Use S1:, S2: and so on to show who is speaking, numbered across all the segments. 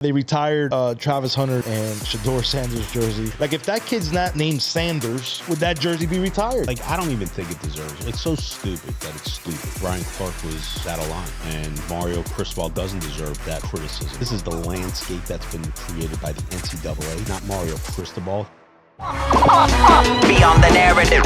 S1: They retired Travis Hunter and Shadeur Sanders jersey. Like, if that kid's not named Sanders, would that jersey be retired?
S2: Like, I don't even think it deserves it. It's so stupid that it's stupid. Brian Clark was out of line, and Mario Cristobal doesn't deserve that criticism. This is the landscape that's been created by the NCAA, not Mario Cristobal.
S3: Beyond the narrative.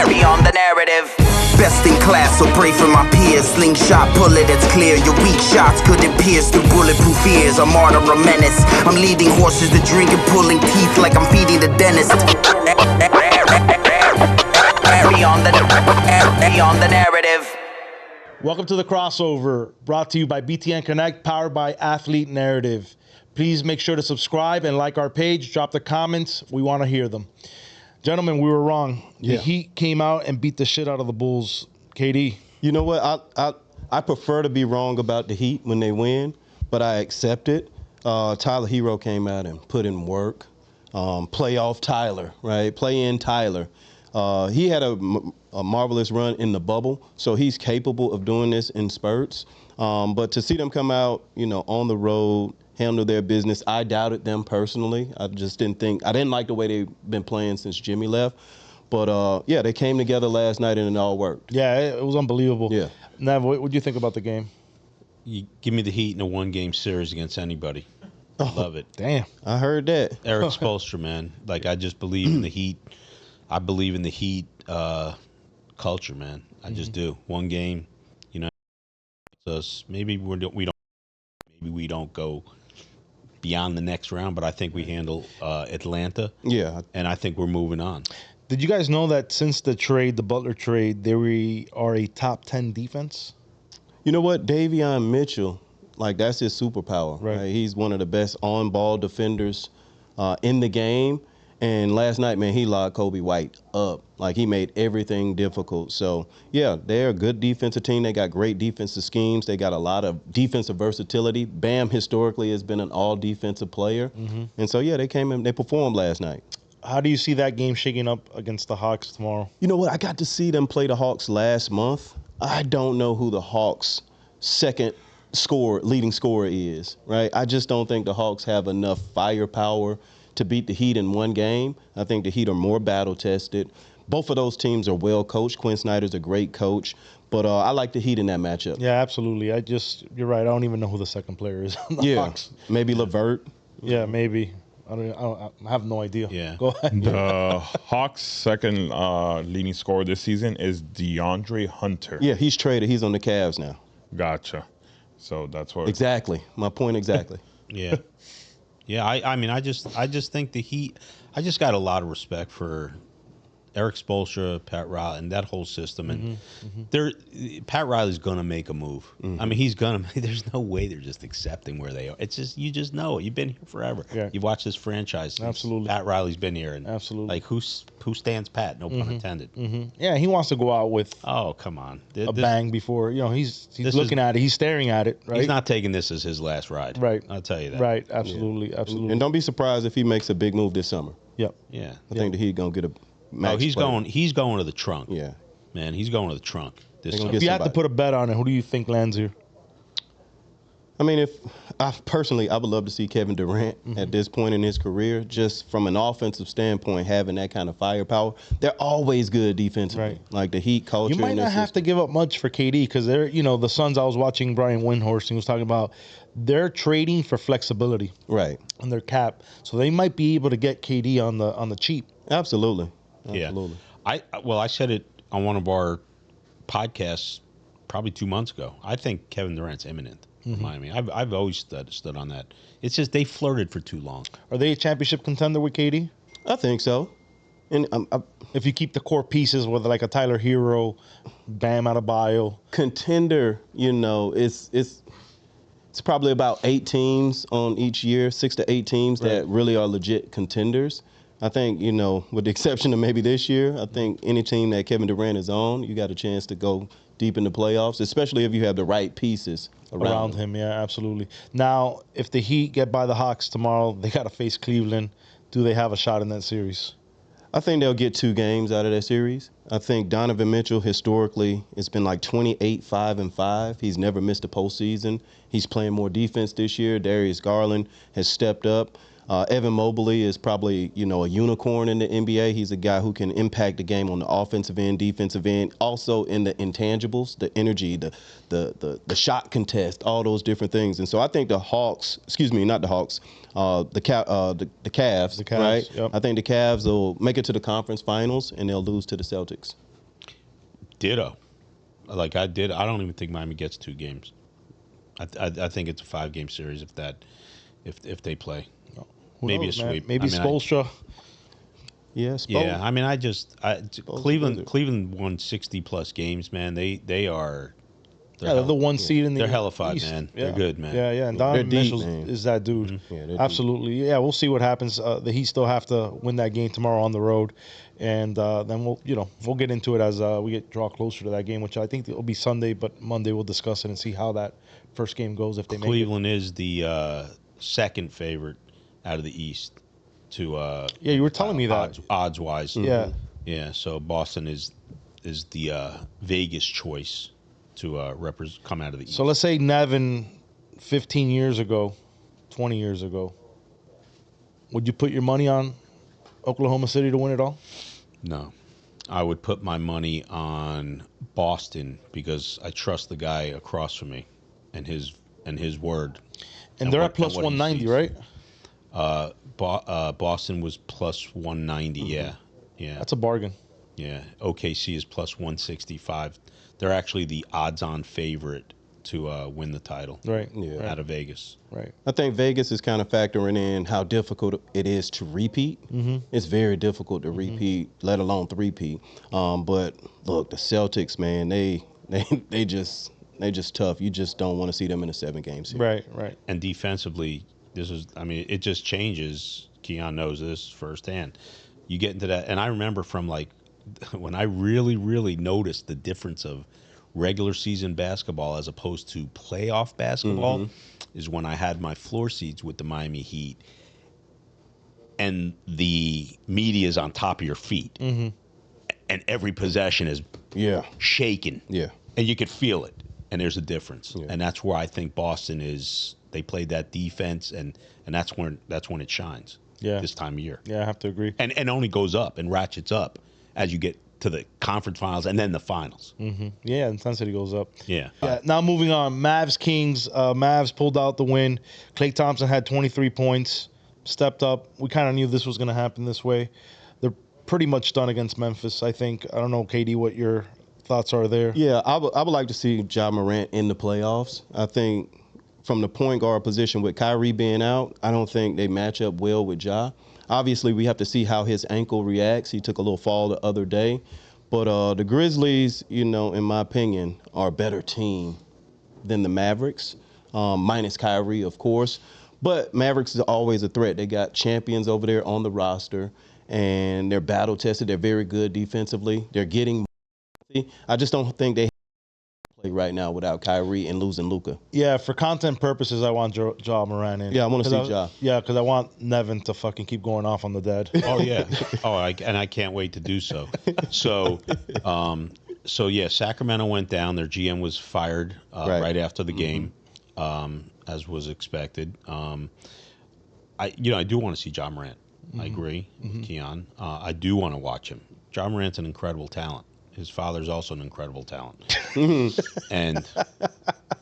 S3: Beyond the narrative. Best in class, so pray for my peers. Slingshot bullet, it's clear. Your weak shots couldn't pierce through bulletproof ears. A martyr, a menace. I'm leading horses to drink and pulling teeth like I'm feeding the dentist. Beyond the narrative.
S1: Welcome to The Crossover, brought to you by BTN Connect, powered by Athlete Narrative. Please make sure to subscribe and like our page. Drop the comments. We want to hear them. Gentlemen, we were wrong. The Heat came out and beat the shit out of the Bulls. KD.
S4: You know what? I prefer to be wrong about the Heat when they win, but I accept it. Tyler Herro came out and put in work. Playoff Tyler, right? Play in Tyler. He had a marvelous run in the bubble, so he's capable of doing this in spurts. But to see them come out, on the road, handle their business, I doubted them personally. I didn't like the way they've been playing since Jimmy left. But, they came together last night and it all worked.
S1: Yeah, it was unbelievable.
S4: Yeah.
S1: Nev, what do you think about the game?
S2: You give me the Heat in a one-game series against anybody. Love it.
S1: Damn.
S4: I heard that.
S2: Erik Spoelstra, man. Like, I just believe in the Heat. I believe in the Heat culture, man. I just do. One game, maybe we don't go beyond the next round, but I think we handle Atlanta.
S4: Yeah.
S2: And I think we're moving on.
S1: Did you guys know that since the Butler trade, they are a top 10 defense?
S4: You know what? Deion Mitchell, that's his superpower.
S1: Right.
S4: He's one of the best on-ball defenders in the game. And last night, man, he locked Kobe White up. He made everything difficult. So, yeah, they're a good defensive team. They got great defensive schemes. They got a lot of defensive versatility. Bam historically has been an all-defensive player. Mm-hmm. And so, yeah, they came in, they performed last night.
S1: How do you see that game shaking up against the Hawks tomorrow?
S4: You know what? I got to see them play the Hawks last month. I don't know who the Hawks' leading scorer is, right? I just don't think the Hawks have enough firepower to beat the Heat in one game. I think the Heat are more battle-tested. Both of those teams are well coached. Quinn Snyder's a great coach. But I like the Heat in that matchup.
S1: Yeah, absolutely. You're right. I don't even know who the second player is on the Hawks.
S4: Maybe LeVert.
S1: Yeah, maybe. I have no idea.
S2: Yeah.
S1: Go ahead.
S5: The Hawks' second leading scorer this season is DeAndre Hunter.
S4: Yeah, he's traded. He's on the Cavs now.
S5: Gotcha. So that's what.
S4: Exactly. My point exactly.
S2: Yeah. Yeah, I just think the Heat, I just got a lot of respect for Erik Spoelstra, Pat Riley, and that whole system. And Pat Riley's going to make a move. Mm-hmm. I mean, he's going to. There's no way they're just accepting where they are. It's just, you just know it. You've been here forever.
S1: Yeah.
S2: You've watched this franchise.
S1: Absolutely.
S2: Pat Riley's been here. And
S1: absolutely.
S2: Who stands pat? No pun intended.
S1: Mm-hmm. Yeah, he wants to go out with
S2: a
S1: bang before. He's looking at it. He's staring at it, right?
S2: He's not taking this as his last ride.
S1: Right.
S2: I'll tell you that.
S1: Right. Absolutely. Yeah. Absolutely.
S4: And don't be surprised if he makes a big move this summer.
S1: Yep.
S2: Yeah.
S4: I think the Heat going to get a
S2: he's going to the trunk.
S4: Yeah.
S2: Man, he's going to the trunk.
S1: If you had to put a bet on it, who do you think lands here?
S4: I mean, I would love to see Kevin Durant at this point in his career, just from an offensive standpoint, having that kind of firepower. They're always good defensively,
S1: right.
S4: Like the Heat culture.
S1: You might not have to give up much for KD because they're, the Suns. I was watching Brian Windhorst and he was talking about they're trading for flexibility,
S4: right,
S1: on their cap, so they might be able to get KD on the cheap.
S4: Absolutely.
S2: Yeah. I said it on one of our podcasts probably 2 months ago. I think Kevin Durant's imminent. Miami. I've always stood on that. It's just they flirted for too long.
S1: Are they a championship contender with KD?
S4: I think so. And
S1: if you keep the core pieces with like a Tyler Herro, Bam Adebayo.
S4: Contender, it's probably about 8 teams on each year, 6 to 8 teams that really are legit contenders. I think, with the exception of maybe this year, I think any team that Kevin Durant is on, you got a chance to go deep in the playoffs, especially if you have the right pieces around
S1: him. Yeah, absolutely. Now, if the Heat get by the Hawks tomorrow, they got to face Cleveland. Do they have a shot in that series?
S4: I think they'll get 2 games out of that series. I think Donovan Mitchell, historically, it's been like 28, 5, and 5. He's never missed a postseason. He's playing more defense this year. Darius Garland has stepped up. Evan Mobley is probably, a unicorn in the NBA. He's a guy who can impact the game on the offensive end, defensive end, also in the intangibles, the energy, the shot contest, all those different things. And so I think the Hawks, not the Hawks, the Cavs, right?
S1: Yep.
S4: I think the Cavs will make it to the conference finals and they'll lose to the Celtics.
S2: Ditto. I don't even think Miami gets 2 games. I think it's a 5-game series if they play. Maybe a sweep.
S1: Maybe Spoelstra.
S4: Yeah,
S2: Cleveland won 60+ games, man. They're
S1: the 1 seed in the
S2: They're hellified,
S1: East.
S2: man.
S1: Yeah.
S2: They're good, man.
S1: Yeah. And Donovan Mitchell
S4: man.
S1: is that dude.
S4: Mm-hmm. Yeah, they're
S1: absolutely. Yeah, we'll see what happens. The Heat still have to win that game tomorrow on the road, and then we'll get into it as we draw closer to that game, which I think it'll be Sunday, but Monday we'll discuss it and see how that first game goes if they make it.
S2: Cleveland is the second favorite out of the East to
S1: you were telling me that
S2: odds wise.
S1: Yeah.
S2: Yeah, so Boston is the Vegas choice to come out of the East.
S1: So let's say Nevin 15 years ago, 20 years ago, would you put your money on Oklahoma City to win it all?
S2: No. I would put my money on Boston because I trust the guy across from me and his word.
S1: And they're at plus 190, right?
S2: Boston was plus 190, yeah.
S1: That's a bargain.
S2: Yeah, OKC is plus 165. They're actually the odds-on favorite to win the title.
S1: Right.
S4: Yeah.
S2: Out of Vegas.
S1: Right.
S4: I think Vegas is kind of factoring in how difficult it is to repeat. Mm-hmm. It's very difficult to repeat, let alone three-peat. But look, the Celtics, man, they just tough. You just don't want to see them in a 7-game series.
S1: Right.
S2: And defensively, it just changes. Keyon knows this firsthand. You get into that, and I remember from when I really, really noticed the difference of regular season basketball as opposed to playoff basketball is when I had my floor seats with the Miami Heat, and the media is on top of your feet, and every possession is shaking, and you could feel it, and there's a difference, and that's where I think Boston is. They played that defense, and that's when it shines.
S1: Yeah.
S2: This time of year.
S1: Yeah, I have to agree.
S2: And only goes up and ratchets up as you get to the conference finals and then the finals.
S1: Mm-hmm. Yeah, intensity goes up.
S2: Yeah.
S1: Now moving on, Mavs Kings. Mavs pulled out the win. Klay Thompson had 23 points, stepped up. We kind of knew this was going to happen this way. They're pretty much done against Memphis, I think. I don't know, KD, what your thoughts are there.
S4: Yeah, I would like to see Ja Morant in the playoffs. I think from the point guard position with Kyrie being out, I don't think they match up well with Ja. Obviously, we have to see how his ankle reacts. He took a little fall the other day. But the Grizzlies, in my opinion, are a better team than the Mavericks, minus Kyrie, of course. But Mavericks is always a threat. They got champions over there on the roster, and they're battle-tested. They're very good defensively. They're getting – I just don't think they play right now without Kyrie and losing Luka.
S1: Yeah, for content purposes, I want Ja Morant in.
S4: Yeah, I want to see Ja.
S1: Yeah, because I want Nevin to fucking keep going off on the dead.
S2: Oh, yeah. And I can't wait to do so. So, Sacramento went down. Their GM was fired right after the game, as was expected. I do want to see Ja Morant. I agree with Keyon. I do want to watch him. Ja Morant's an incredible talent. His father's also an incredible talent. And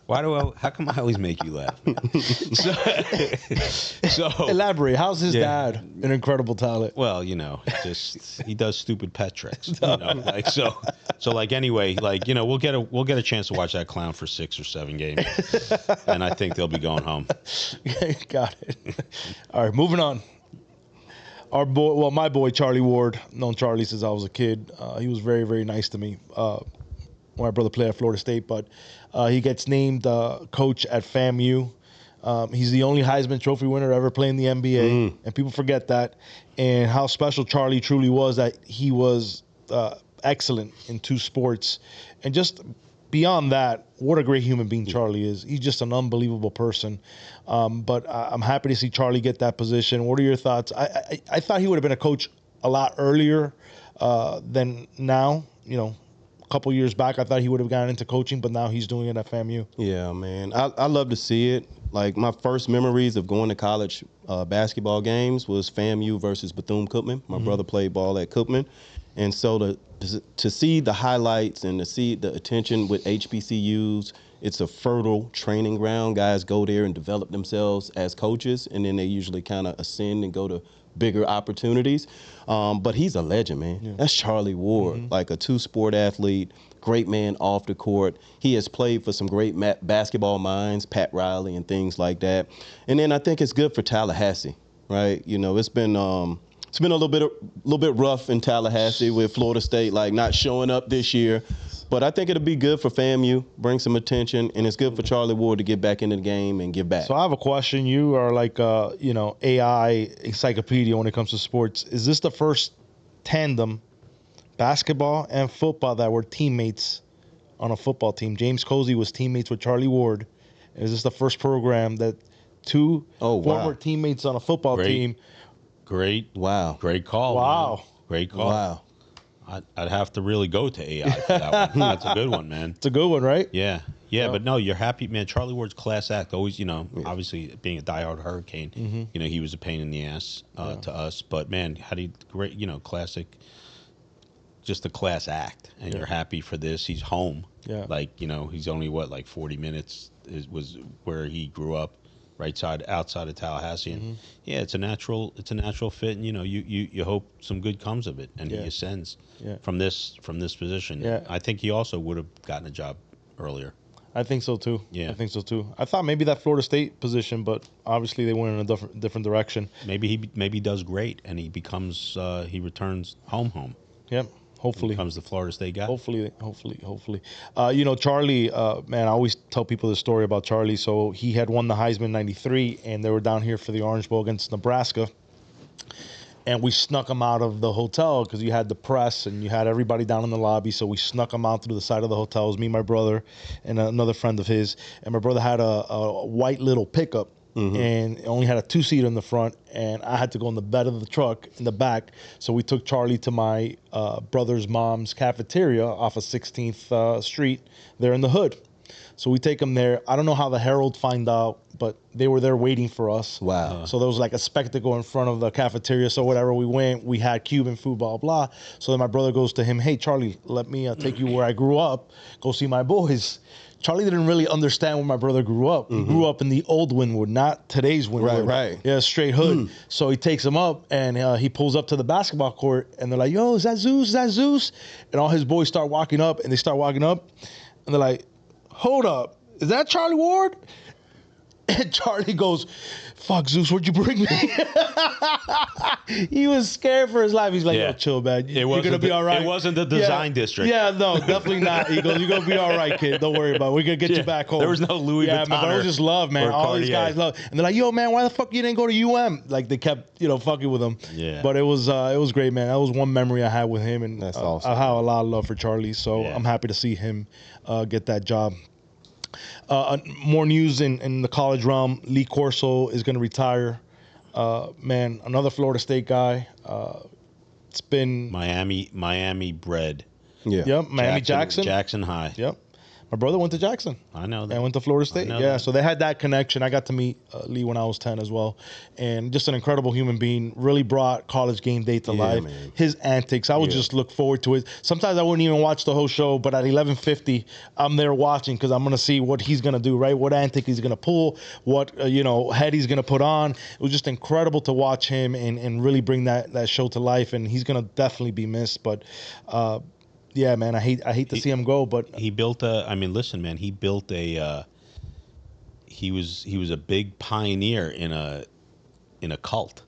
S2: how come I always make you laugh? So
S1: elaborate. How's his dad an incredible talent?
S2: Well, he does stupid pet tricks. Anyway, we'll get a chance to watch that clown for 6 or 7 games, and I think they'll be going home.
S1: Got it. All right, moving on. My boy Charlie Ward, known Charlie since I was a kid. He was very, very nice to me when my brother played at Florida State. But he gets named coach at FAMU. He's the only Heisman Trophy winner to ever play in the NBA, and people forget that. And how special Charlie truly was, that he was excellent in 2 sports. And just beyond that, what a great human being Charlie is. He's just an unbelievable person. But I'm happy to see Charlie get that position. What are your thoughts? I thought he would have been a coach a lot earlier than now. You know, a couple years back, I thought he would have gotten into coaching, but now he's doing it at FAMU.
S4: Yeah, man. I love to see it. Like, my first memories of going to college basketball games was FAMU versus Bethune-Cookman. My brother played ball at Cookman. And so to see the highlights and to see the attention with HBCUs, it's a fertile training ground. Guys go there and develop themselves as coaches, and then they usually kind of ascend and go to bigger opportunities. But he's a legend, man. Yeah. That's Charlie Ward, like a two-sport athlete, great man off the court. He has played for some great basketball minds, Pat Riley and things like that. And then I think it's good for Tallahassee, right? You know, it's been a little bit rough in Tallahassee with Florida State like not showing up this year. But I think it'll be good for FAMU, bring some attention, and it's good for Charlie Ward to get back into the game and give back.
S1: So I have a question. You are like AI encyclopedia when it comes to sports. Is this the first tandem, basketball and football, that were teammates on a football team? James Cozy was teammates with Charlie Ward. Is this the first program that two former teammates on a football team?
S2: Great call.
S1: Wow.
S2: Man. Great call.
S4: Wow.
S2: I'd have to really go to AI for that one. That's a good one, man.
S1: It's a good one, right?
S2: Yeah, but no, you're happy, man. Charlie Ward's class act. Always, obviously being a diehard Hurricane, he was a pain in the ass to us. But man, classic, just a class act, and you're happy for this. He's home. Yeah, like he's only 40 minutes was where he grew up. Outside of Tallahassee, and it's a natural fit, and you hope some good comes of it, and he ascends from this position. Yeah. I think he also would have gotten a job earlier.
S1: I think so too.
S2: Yeah,
S1: I think so too. I thought maybe that Florida State position, but obviously they went in a different direction.
S2: Maybe he does great, and he becomes he returns home.
S1: Yep. Hopefully.
S2: Becomes the Florida State guy.
S1: Hopefully. Charlie, man, I always tell people the story about Charlie. So he had won the Heisman in '93, and they were down here for the Orange Bowl against Nebraska. And we snuck him out of the hotel because you had the press and you had everybody down in the lobby. So we snuck him out through the side of the hotel. It was me, my brother, and another friend of his. And my brother had a white little pickup. And it only had a two-seater in the front, and I had to go in the bed of the truck in the back. So we took Charlie to my brother's mom's cafeteria off of 16th Street there in the hood. So we take him there. I don't know how the Herald find out, but they were there waiting for us.
S4: Wow.
S1: So there was like a spectacle in front of the cafeteria. So whatever, we went, we had Cuban food, blah, blah. So then my brother goes to him, hey, Charlie, let me take you where I grew up. Go see my boys. Charlie didn't really understand where my brother grew up. He grew up in the old Wynwood, not today's Wynwood.
S4: Right.
S1: Yeah, straight hood. So he takes him up, and he pulls up to the basketball court, and they're like, yo, is that Zeus? Is that Zeus? And all his boys start walking up, and they're like, hold up. Is that Charlie Ward? And Charlie goes, fuck, Zeus, what'd you bring me? He was scared for his life. He's like, yo, chill, man. You're going to be all right.
S2: It wasn't the design district.
S1: Yeah, no, definitely not. He goes, you're going to be all right, kid. Don't worry about it. We're going to get you back home.
S2: There was no Louis Vuitton.
S1: Yeah, man, but it was just love, man. All these guys love. And they're like, yo, man, why the fuck you didn't go to UM? Like, they kept, fucking with him.
S2: Yeah.
S1: But it was great, man. That was one memory I had with him. And
S4: that's awesome.
S1: I have a lot of love for Charlie, so I'm happy to see him get that job. More news in the college realm. Lee Corso is going to retire. Man, another Florida State guy. It's been
S2: Miami bred.
S4: Yeah.
S1: Yep. Miami Jackson.
S2: Jackson High.
S1: Yep. My brother went to Jackson.
S2: I know that.
S1: And went to Florida State. Yeah,
S2: that.
S1: So they had that connection. I got to meet Lee when I was 10 as well. And just an incredible human being. Really brought College Game Day to life. Man. His antics. I would just look forward to it. Sometimes I wouldn't even watch the whole show, but at 11:50, I'm there watching because I'm going to see what he's going to do, right? What antic he's going to pull, what, head he's going to put on. It was just incredible to watch him and really bring that show to life. And he's going to definitely be missed. But, yeah, man, I hate to see him go, but
S2: he built listen, man, he built he was a big pioneer in a cult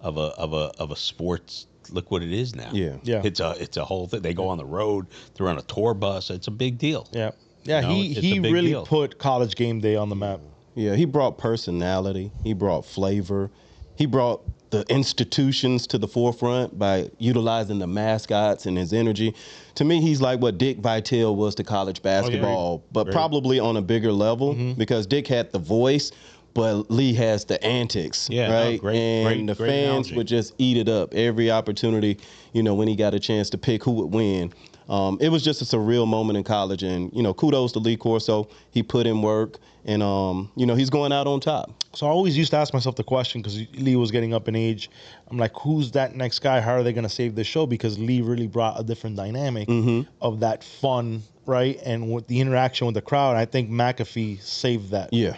S2: of a sports. Look what it is now.
S1: Yeah.
S2: It's a whole thing. They go on the road. They're on a tour bus. It's a big deal.
S1: Yeah. He really put College Game Day on the map.
S4: Yeah, he brought personality. He brought flavor. He brought the institutions to the forefront by utilizing the mascots and his energy. To me, he's like what Dick Vitale was to college basketball, but probably on a bigger level because Dick had the voice, but Lee has the antics,
S2: Yeah, no,
S4: right?
S2: great
S4: the fans
S2: analogy.
S4: would just eat it up every opportunity, when he got a chance to pick who would win. It was just a surreal moment in college, and, kudos to Lee Corso. He put in work, and, he's going out on top.
S1: So I always used to ask myself the question, because Lee was getting up in age. I'm like, who's that next guy? How are they going to save this show? Because Lee really brought a different dynamic of that fun, right? And with the interaction with the crowd, I think McAfee saved that.
S4: Yeah.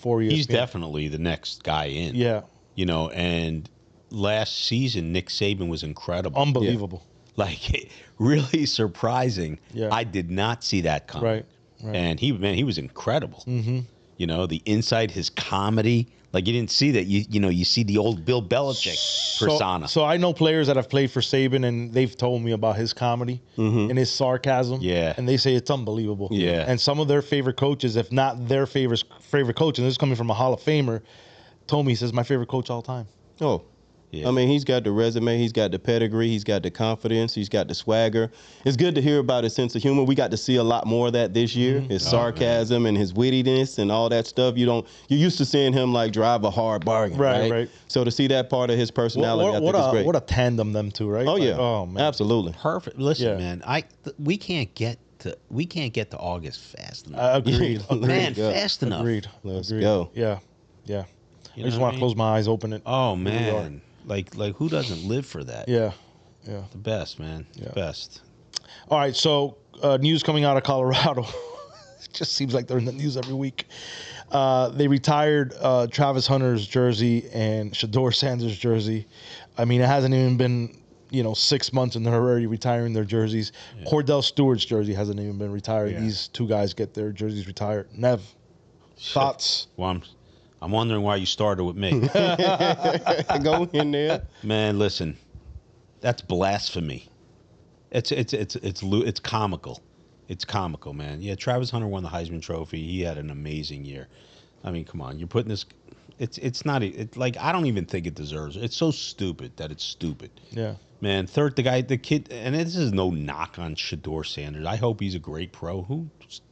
S1: For you.
S2: He's definitely the next guy in.
S1: Yeah.
S2: And last season, Nick Saban was incredible.
S1: Unbelievable.
S2: Like, really surprising.
S1: Yeah.
S2: I did not see that coming.
S1: Right.
S2: And he was incredible. Mm-hmm. The insight, his comedy. Like, you didn't see that. You see the old Bill Belichick persona.
S1: So I know players that have played for Saban, and they've told me about his comedy and his sarcasm.
S2: Yeah.
S1: And they say it's unbelievable.
S2: Yeah.
S1: And some of their favorite coaches, if not their favorite coach, and this is coming from a Hall of Famer, told me, he says, my favorite coach all time.
S4: Oh,
S2: Yeah.
S4: I mean, he's got the resume, he's got the pedigree, he's got the confidence, he's got the swagger. It's good to hear about his sense of humor. We got to see a lot more of that this year. His sarcasm and his wittiness and all that stuff. You're used to seeing him like drive a hard bargain, right? So to see that part of his personality, I think is great.
S1: What a tandem them two, right?
S4: Oh yeah,
S1: oh man,
S4: absolutely.
S2: Perfect. Listen,
S1: Yeah.
S2: man, we can't get to August fast enough.
S1: Agreed.
S2: Man,
S4: go.
S2: fast enough.
S1: Agreed.
S4: Let's
S1: Agreed.
S4: go.
S1: Yeah. I
S2: You
S1: just
S2: know what
S1: want
S2: I
S1: to
S2: mean?
S1: close my eyes, open it.
S2: Oh
S1: Here we are.
S2: man, like who doesn't live for that?
S1: Yeah.
S2: The best, man. The best.
S1: All right, so news coming out of Colorado. It just seems like they're in the news every week. They retired Travis Hunter's jersey and Shadeur Sanders' jersey. I mean, it hasn't even been 6 months and they're already retiring their jerseys. Yeah. Cordell Stewart's jersey hasn't even been retired. Yeah. These two guys get their jerseys retired. Nev, thoughts?
S2: Well, I'm wondering why you started with me.
S4: Go in there,
S2: man. Listen, that's blasphemy. It's comical. It's comical, man. Yeah, Travis Hunter won the Heisman Trophy. He had an amazing year. I mean, come on, you're putting this. It's not. Like, I don't even think it deserves it. It's so stupid that it's stupid.
S1: Yeah.
S2: Man, the kid, and this is no knock on Shadeur Sanders. I hope he's a great pro.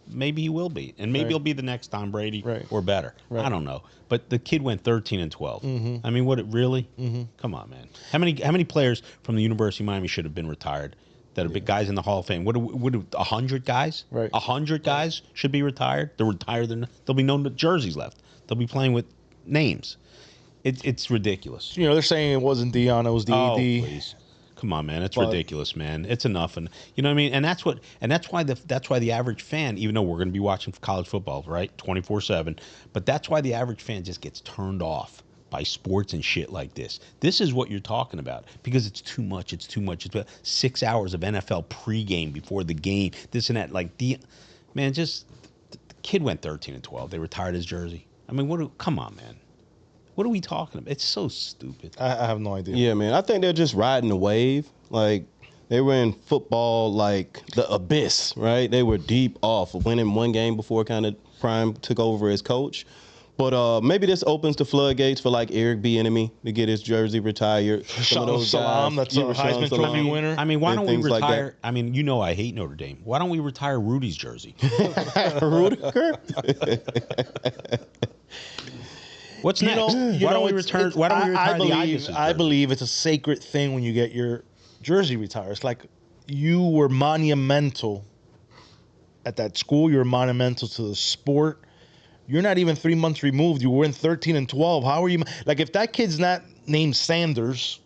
S2: Maybe he will be, and maybe he'll be the next Tom Brady or better. Right. I don't know. But the kid went 13-12. Mm-hmm. I mean, what it really? Mm-hmm. Come on, man. How many players from the University of Miami should have been retired? That are big guys in the Hall of Fame. What 100 guys?
S1: Right.
S2: 100 guys should be retired. They're retired. There'll be no jerseys left. They'll be playing with names. It's ridiculous.
S1: They're saying it wasn't Deion, it was the AD.
S2: Oh, please. Come on, man. It's ridiculous, man. It's enough. And you know what I mean? And that's why the average fan, even though we're going to be watching college football, right? 24/7, but that's why the average fan just gets turned off by sports and shit like this. This is what you're talking about because it's too much. It's too much. It's about 6 hours of NFL pregame before the game. This and that. Like, the kid went 13-12. They retired his jersey. I mean, come on, man. What are we talking about? It's so stupid.
S1: I have no idea.
S4: Yeah, man. I think they're just riding the wave. Like, they were in football, like the abyss, right? They were deep off, winning one game before kind of Prime took over as coach. But maybe this opens the floodgates for like Eric Bieniemy to get his jersey retired. Some of those
S1: Salam,
S4: guys,
S1: that's a Heisman Trophy winner.
S2: I mean, why don't we retire?
S4: Like
S2: I mean, I hate Notre Dame. Why don't we retire Rudy's jersey?
S4: Rudiger?
S2: What's next? Why don't we retire the Ibis?
S1: I believe it's a sacred thing when you get your jersey retired. It's like you were monumental at that school. You were monumental to the sport. You're not even 3 months removed. You were in 13-12. How are you? Like, if that kid's not named Sanders,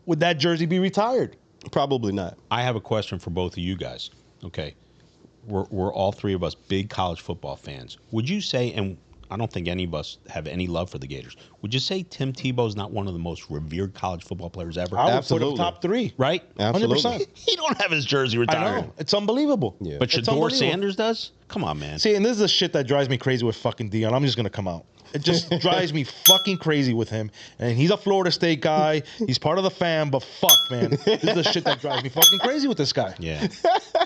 S1: would that jersey be retired?
S4: Probably not.
S2: I have a question for both of you guys. Okay, we're all three of us big college football fans. Would you say, and I don't think any of us have any love for the Gators, would you say Tim Tebow's not one of the most revered college football players ever?
S1: I would put him top 3.
S2: Right?
S4: Absolutely.
S1: 100%.
S2: He don't have his jersey retired.
S1: I know. It's unbelievable.
S4: Yeah.
S2: But
S1: It's
S2: Shadeur
S1: unbelievable.
S2: Sanders does? Come on, man.
S1: See, and this is the shit that drives me crazy with fucking Deion. I'm just going to come out. It just drives me fucking crazy with him. And he's a Florida State guy. He's part of the fam, but fuck, man. This is the shit that drives me fucking crazy with this guy.
S2: Yeah.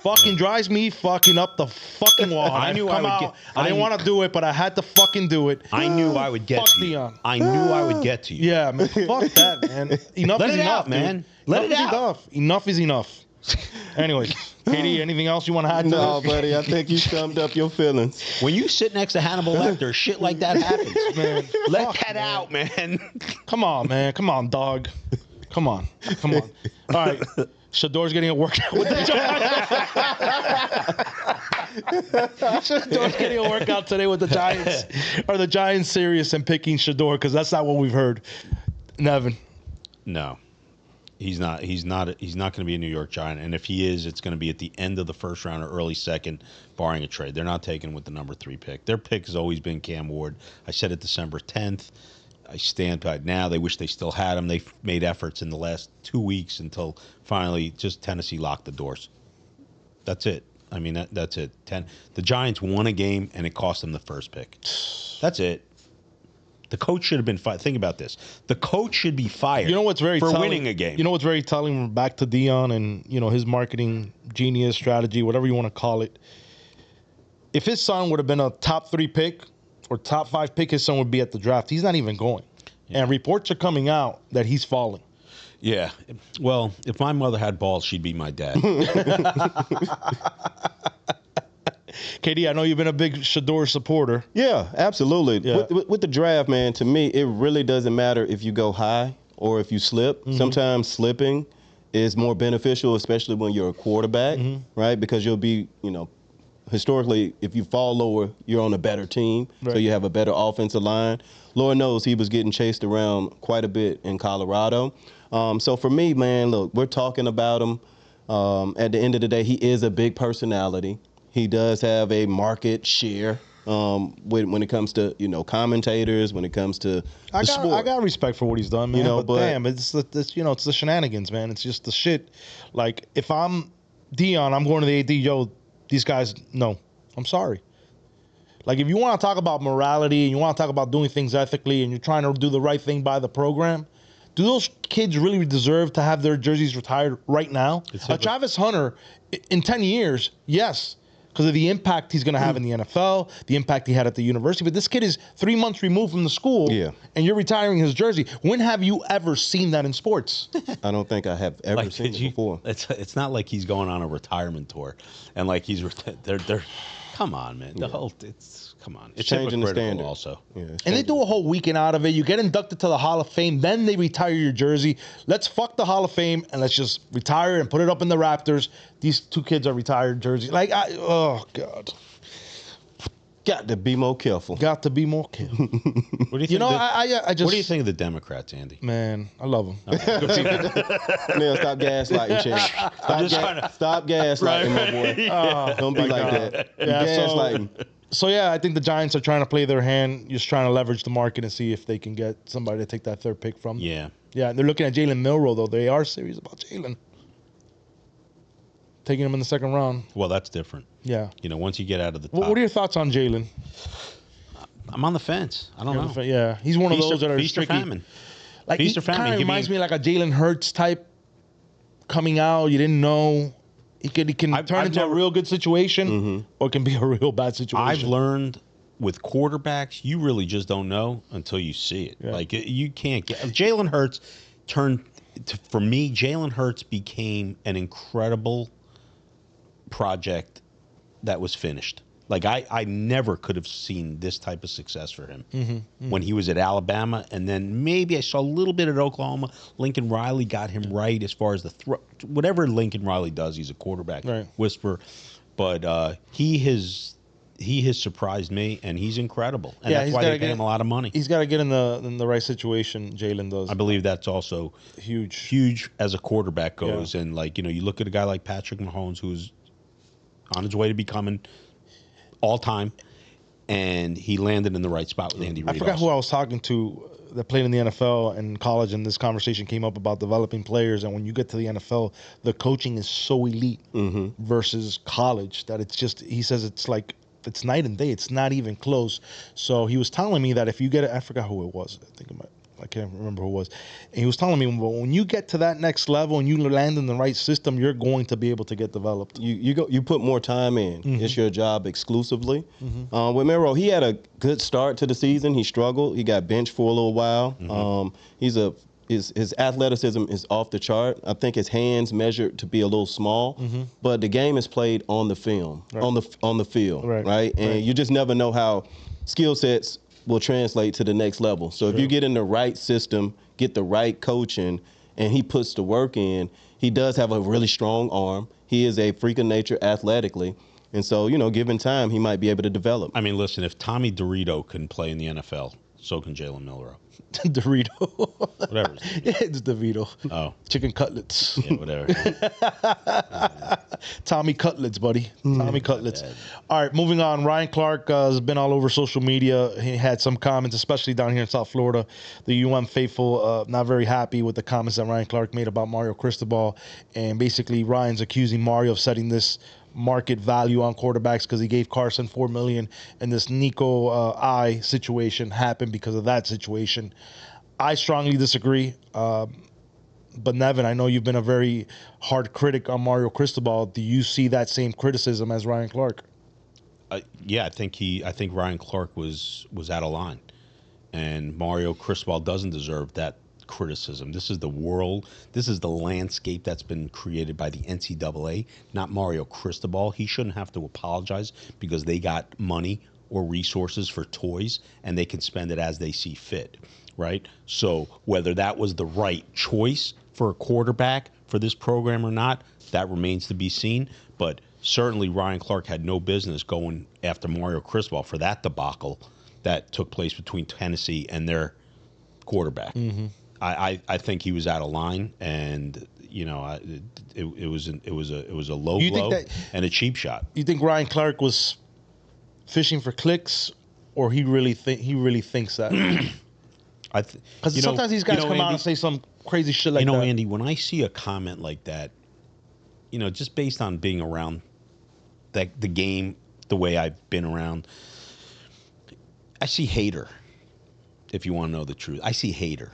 S1: Fucking drives me fucking up the fucking wall.
S2: I knew I would get-
S1: I didn't want to do it, but I had to fucking do it.
S2: I knew I would get
S1: Fuck
S2: to you.
S1: Deion.
S2: I knew I would get to you.
S1: Yeah, man. Fuck that, man. Enough
S2: Let
S1: is
S2: it
S1: enough,
S2: out, man.
S1: Dude.
S2: Let
S1: Enough
S2: it
S1: is
S2: out.
S1: Enough is enough. Anyways, KD, anything else you want to add to
S4: No,
S1: this?
S4: buddy, I think you summed up your feelings.
S2: When you sit next to Hannibal Lecter, shit like that happens, man. Let that out, man.
S1: Come on, man. Come on, dog. Come on. Come on. All right. Shedeur's getting a workout with the Giants. Shedeur's getting a workout today with the Giants. Are the Giants serious in picking Shedeur? Because that's not what we've heard. Nevin.
S2: No. He's not going to be a New York Giant, and if he is, it's going to be at the end of the first round or early second, barring a trade. They're not taking with the number 3 pick. Their pick has always been Cam Ward. I said it December 10th. I stand by it now. They wish they still had him. They've made efforts in the last 2 weeks until finally just Tennessee locked the doors. That's it. I mean, that's it. The Giants won a game, and it cost them the first pick. That's it. The coach should have been fired. Think about this. The coach should be fired.
S1: You know what's very
S2: for
S1: telling,
S2: winning a game.
S1: You know what's very telling? Back to Deion and his marketing genius strategy, whatever you want to call it. If his son would have been a top 3 pick or top 5 pick, his son would be at the draft. He's not even going. Yeah. And reports are coming out that he's falling.
S2: Yeah. Well, if my mother had balls, she'd be my dad.
S1: KD, I know you've been a big Shedeur supporter.
S4: Yeah, absolutely.
S1: Yeah.
S4: With the draft, man, to me, it really doesn't matter if you go high or if you slip. Mm-hmm. Sometimes slipping is more beneficial, especially when you're a quarterback, right? Because you'll be, historically, if you fall lower, you're on a better team, right. So you have a better offensive line. Lord knows he was getting chased around quite a bit in Colorado. So for me, man, look, we're talking about him. At the end of the day, he is a big personality. He does have a market share when it comes to commentators, when it comes to the sport.
S1: I got respect for what he's done, man. But damn, it's the shenanigans, man. It's just the shit. Like if I'm Deion, I'm going to the AD. Yo, these guys, no, I'm sorry. Like if you want to talk about morality and you want to talk about doing things ethically and you're trying to do the right thing by the program, do those kids really deserve to have their jerseys retired right now? Travis Hunter, in 10 years, yes. Because of the impact he's going to have in the NFL, the impact he had at the university. But this kid is 3 months removed from the school, and you're retiring his jersey. When have you ever seen that in sports?
S4: I don't think I have ever seen it before.
S2: It's not like he's going on a retirement tour, and like they're come on, man. Come on. It's
S4: changing the standard
S2: also.
S1: Yeah, and they do a whole weekend out of it. You get inducted to the Hall of Fame, then they retire your jersey. Let's fuck the Hall of Fame and let's just retire and put it up in the Raptors. These 2 kids are retired jerseys. Oh God.
S4: Got to be more careful.
S1: Got to be more careful.
S2: What do you think?
S1: I just.
S2: What do you think of the Democrats, Andy?
S1: Man, I love them.
S4: Stop gaslighting, Chance. Stop gaslighting, my boy. Don't be like that.
S1: Yeah,
S4: gaslighting.
S1: So yeah, I think the Giants are trying to play their hand, just trying to leverage the market and see if they can get somebody to take that 3rd pick from them.
S2: Yeah.
S1: Yeah, they're looking at Jaylen Milroe, though. They are serious about Jaylen. Taking him in the 2nd round.
S2: Well, that's different.
S1: Yeah.
S2: Once you get out of the top.
S1: What are your thoughts on Jaylen?
S2: I'm on the fence. I don't know.
S1: Yeah, he's one of those that are
S2: feast or famine.
S1: Like, he kind of reminds me like a Jalen Hurts type coming out. You didn't know. He can turn into a real good situation or it can be a real bad situation.
S2: I've learned with quarterbacks, you really just don't know until you see it. Yeah. Like, you can't get... Jalen Hurts for me, Jalen Hurts became an incredible project that was finished. Like, I never could have seen this type of success for him when he was at Alabama. And then maybe I saw a little bit at Oklahoma. Lincoln Riley got him right as far as the throw. Whatever Lincoln Riley does, he's a quarterback whisperer. But he has surprised me, and he's incredible. And that's why they pay him a lot of money.
S1: He's got to get in the right situation, Jalen does.
S2: I believe that's also huge as a quarterback goes. Yeah. And, you look at a guy like Patrick Mahomes, who's on his way to becoming all-time, and he landed in the right spot with Andy Reid.
S1: I forgot who I was talking to that played in the NFL and college, and this conversation came up about developing players. And when you get to the NFL, the coaching is so elite versus college that it's just, he says it's like, it's night and day. It's not even close. So he was telling me that if you get I forgot who it was. I can't remember who it was. And he was telling me, when you get to that next level and you land in the right system, you're going to be able to get developed.
S4: You put more time in. It's your job exclusively. With Milroe, he had a good start to the season. He struggled. He got benched for a little while. He's a his athleticism is off the chart. I think his hands measured to be a little small, but the game is played on the film, on the field, right? And you just never know how skill sets will translate to the next level. So if you get in the right system, get the right coaching, and he puts the work in, he does have a really strong arm. He is a freak of nature athletically. And so, given time, he might be able to develop.
S2: I mean, listen, if Tommy Dorito can play in the NFL, so can Jaylen Milroe.
S1: Dorito.
S2: Whatever.
S1: Yeah, it's Dorito.
S2: Oh.
S1: Chicken cutlets.
S2: Yeah, whatever.
S1: Tommy Cutlets, buddy. Tommy Cutlets. All right, moving on. Ryan Clark has been all over social media. He had some comments, especially down here in South Florida. The UM faithful not very happy with the comments that Ryan Clark made about Mario Cristobal. And basically, Ryan's accusing Mario of setting this market value on quarterbacks because he gave Carson $4 million, and this Nico I situation happened because of that situation. I strongly disagree. But Nevin, I know you've been a very hard critic on Mario Cristobal. Do you see that same criticism as Ryan Clark?
S2: Yeah, I think Ryan Clark was out of line, and Mario Cristobal doesn't deserve that criticism. This is the world. This is the landscape that's been created by the NCAA, not Mario Cristobal. He shouldn't have to apologize because they got money or resources for toys and they can spend it as they see fit, right? So whether that was the right choice for a quarterback for this program or not, that remains to be seen. But certainly Ryan Clark had no business going after Mario Cristobal for that debacle that took place between Tennessee and their quarterback. I think he was out of line, and it was a low blow and a cheap shot.
S1: You think Ryan Clark was fishing for clicks, or he really thinks that? Because sometimes these guys come out and say some crazy shit like that.
S2: Andy, when I see a comment like that, just based on being around the game the way I've been around, I see hater. If you want to know the truth, I see hater.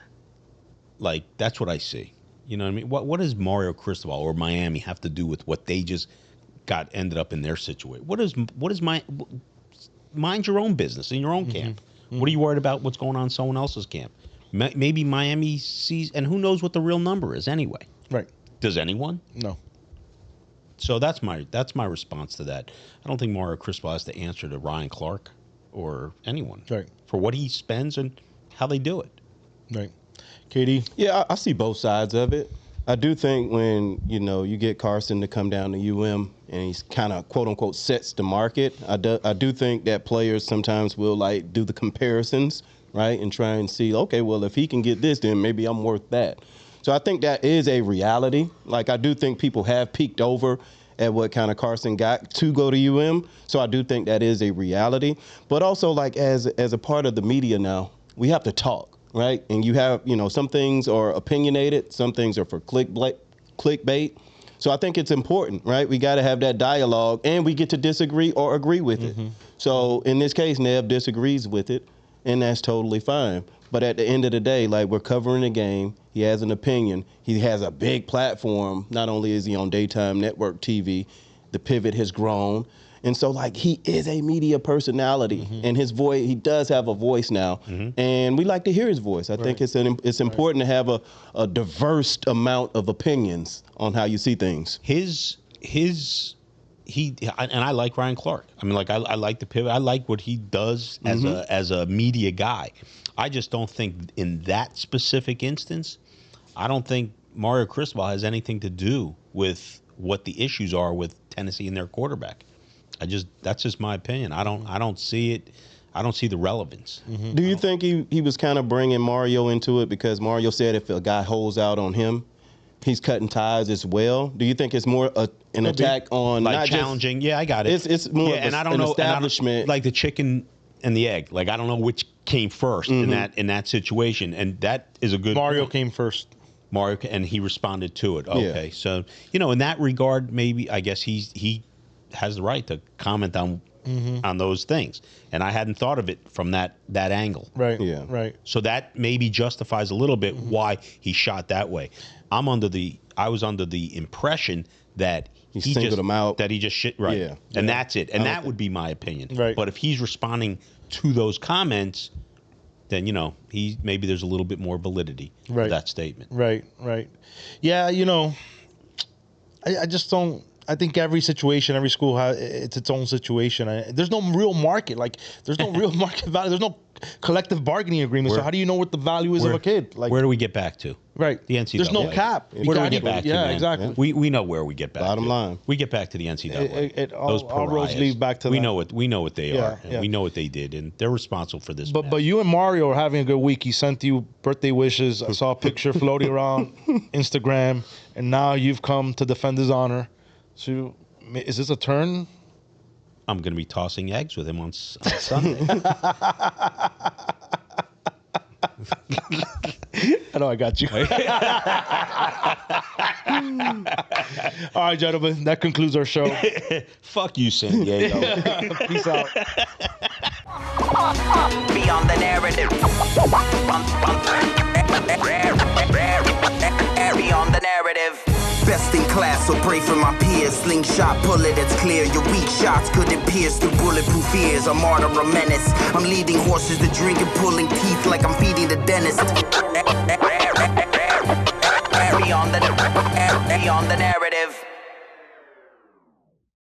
S2: Like, that's what I see. You know what I mean? What does Mario Cristobal or Miami have to do with what they just ended up in their situation? What is mind your own business in your own camp? What are you worried about what's going on in someone else's camp? Maybe Miami sees, and who knows what the real number is anyway?
S1: Right.
S2: Does anyone?
S1: No.
S2: So that's my response to that. I don't think Mario Cristobal has to answer to Ryan Clark or anyone for what he spends and how they do it.
S1: Right. KD?
S4: Yeah, I see both sides of it. I do think when, you get Carson to come down to UM and he's kind of, quote unquote, sets the market, I do think that players sometimes will do the comparisons, right, and try and see, okay, well, if he can get this, then maybe I'm worth that. So I think that is a reality. I do think people have peeked over at what kind of Carson got to go to UM. So I do think that is a reality. But also, as a part of the media now, we have to talk. Right. And you have, some things are opinionated. Some things are for clickbait. So I think it's important. Right. We got to have that dialogue and we get to disagree or agree with it. So in this case, Nev disagrees with it. And that's totally fine. But at the end of the day, we're covering the game. He has an opinion. He has a big platform. Not only is he on daytime network TV, the pivot has grown. And so, he is a media personality, and his voice, he does have a voice now, and we like to hear his voice. I think it's important to have a diverse amount of opinions on how you see things.
S2: And I like Ryan Clark. I mean, I like the pivot. I like what he does as a media guy. I just don't think in that specific instance, I don't think Mario Cristobal has anything to do with what the issues are with Tennessee and their quarterback. That's just my opinion. I don't see it. I don't see the relevance.
S4: Do you think he was kind of bringing Mario into it because Mario said if a guy holds out on him, he's cutting ties as well? Do you think it's more an attack on not
S2: challenging? Yeah, I got it.
S4: It's more of an establishment,
S2: like the chicken and the egg. I don't know which came first in that situation, and that is a good.
S1: Mario
S2: point.
S1: came first.
S2: Mario, and he responded to it. Okay, so in that regard, maybe I guess he has the right to comment on those things, and I hadn't thought of it from that angle.
S1: Right. Yeah. Right.
S2: So that maybe justifies a little bit why he shot that way. I was under the impression that
S4: he singled him out,
S2: that he just shit right, and that's it, and that would be my opinion.
S1: Right.
S2: But if he's responding to those comments, then maybe there's a little bit more validity to that statement.
S1: Right. Yeah, I just don't. I think every situation, every school has its own situation. There's no real market. Like, there's no real market value. There's no collective bargaining agreement. So how do you know what the value is of a kid? Like,
S2: where do we get back to?
S1: Right.
S2: The NCAA.
S1: There's no cap.
S2: Where do we get back to?
S1: Yeah,
S2: man?
S1: exactly.
S2: We know where we get back.
S4: Bottom
S2: to.
S4: line.
S2: We get back to the NCAA.
S1: All roads lead back to
S2: we
S1: that.
S2: We know what they are. And
S1: yeah.
S2: we know what they did, and they're responsible for this.
S1: But you and Mario are having a good week. He sent you birthday wishes. I saw a picture floating around Instagram, and now you've come to defend his honor. So, is this a turn?
S2: I'm going to be tossing eggs with him on Sunday.
S1: I know I got you. All right, gentlemen, that concludes our show.
S2: Fuck you, San Diego.
S1: Peace out.
S3: Beyond the narrative. Beyond the narrative. Best in class, so pray for my peers. Slingshot bullet that's clear. Your weak shots couldn't pierce through bulletproof ears. A martyr, a menace. I'm leading horses to drink and pulling teeth like I'm feeding the dentist. Beyond the narrative.